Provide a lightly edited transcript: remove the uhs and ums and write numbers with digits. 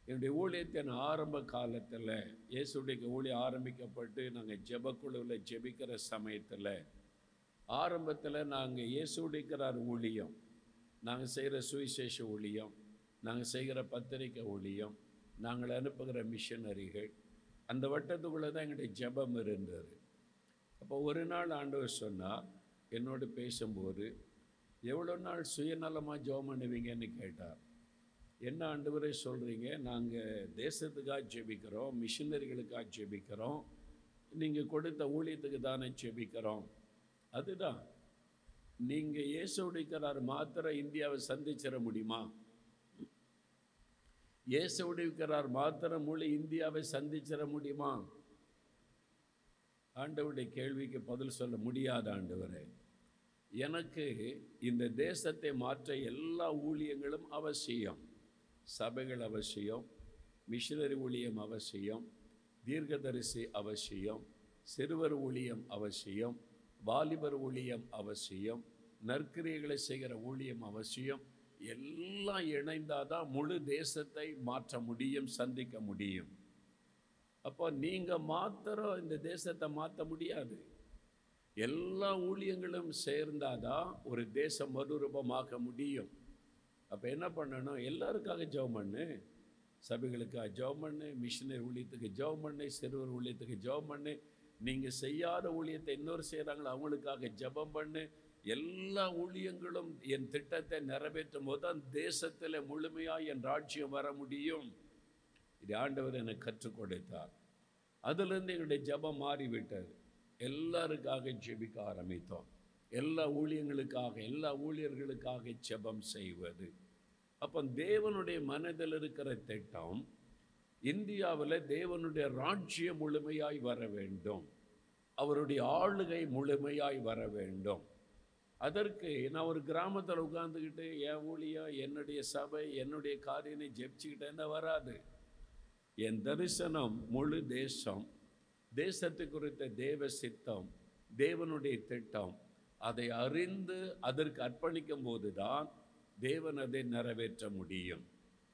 என்னுடைய ஊழியத்தின் ஆரம்ப காலத்தில் இயேசுடைய ஊழியம் ஆரம்பிக்கப்பட்டு நாங்கள் ஜெபக்குழுவில் ஜெபிக்கிற சமயத்தில் ஆரம்பத்தில் நாங்கள் இயேசுடிக்கிறார் ஊழியம், நாங்கள் செய்கிற சுவிசேஷ ஊழியம், நாங்கள் செய்கிற பத்திரிக்கை ஊழியம், நாங்கள் அனுப்புகிற மிஷனரிகள், அந்த வட்டத்துக்குள்ளே தான் எங்களுடைய ஜெபம் இருந்தது. அப்போ ஒரு நாள் ஆண்டவர் சொன்னால் என்னோடு பேசும்போது, எவ்வளோ நாள் சுயநலமாக ஜெபம் பண்ணுவீங்கன்னு கேட்டார். என்ன ஆண்டவரே சொல்கிறீங்க? நாங்கள் தேசத்துக்காக ஜெபிக்கிறோம், மிஷினரிகளுக்காக ஜெபிக்கிறோம், நீங்கள் கொடுத்த ஊழியத்துக்கு தானே ஜெபிக்கிறோம். அதுதான், நீங்கள் இயேசுடிக்கிறார் மாத்திரம் இந்தியாவை சந்திச்சிட முடியுமா? இயேசுடிக்கிறார் மாத்திரம் மூலம் இந்தியாவை சந்திச்சிட முடியுமா? ஆண்டவருடைய கேள்விக்கு பதில் சொல்ல முடியாத ஆண்டவரே, எனக்கு இந்த தேசத்தை மாற்ற எல்லா ஊழியங்களும் அவசியம். சபைகள் அவசியம், மிஷனரி ஊழியம் அவசியம், தீர்க்கதரிசி அவசியம், சிறுவர் ஊழியம் அவசியம், வாலிபர் ஊழியம் அவசியம், நற்கிரியைகளை செய்கிற ஊழியம் அவசியம். எல்லாம் இணைந்தாதான் முழு தேசத்தை மாற்ற முடியும், சந்திக்க முடியும். அப்போ நீங்கள் மாத்திரம் இந்த தேசத்தை மாற்ற முடியாது. எல்லா ஊழியங்களும் சேர்ந்தாதான் ஒரு தேசம் மறுரூபமாக முடியும். அப்போ என்ன பண்ணணும்? எல்லாருக்காக ஜெபம் பண்ணு, சபைகளுக்காக ஜெபம் பண்ணு, மிஷனரி ஊழியத்துக்கு ஜெபம் பண்ணு, சிறுவர் ஊழியத்துக்கு ஜெபம் பண்ணு, நீங்கள் செய்யாத ஊழியத்தை இன்னொரு செய்கிறாங்களோ அவங்களுக்காக ஜெபம் பண்ணு. எல்லா ஊழியங்களும் என் திட்டத்தை நிறைவேற்றும் போது தான் தேசத்தில் முழுமையாக என் ராஜ்யம் வர முடியும். இது ஆண்டவர் எனக்கு கற்றுக் கொடுத்தார். அதிலிருந்து எங்களுடைய ஜெபம் மாறிவிட்டது. எல்லாருக்காக ஜெபிக்க ஆரம்பித்தோம். எல்லா ஊழியங்களுக்காக, எல்லா ஊழியர்களுக்காக ஜெபம் செய்வது. அப்போ தேவனுடைய மனதில் இருக்கிற திட்டம், இந்தியாவில் தேவனுடைய ராஜ்யம் முழுமையாய் வர வேண்டும், அவருடைய ஆளுகை முழுமையாய் வர வேண்டும். அதற்கு நான் ஒரு கிராமத்தில் உட்கார்ந்துக்கிட்டு என் ஊழியம், என்னுடைய சபை, என்னுடைய காரியனை ஜெபிச்சுக்கிட்டேன்னா வராது. என் தரிசனம் முழு தேசம், தேசத்து குறித்த தேவ சித்தம், தேவனுடைய திட்டம், அதை அறிந்து அதற்கு அர்ப்பணிக்கும் போது தான் தேவன் அதை நிறைவேற்ற முடியும்.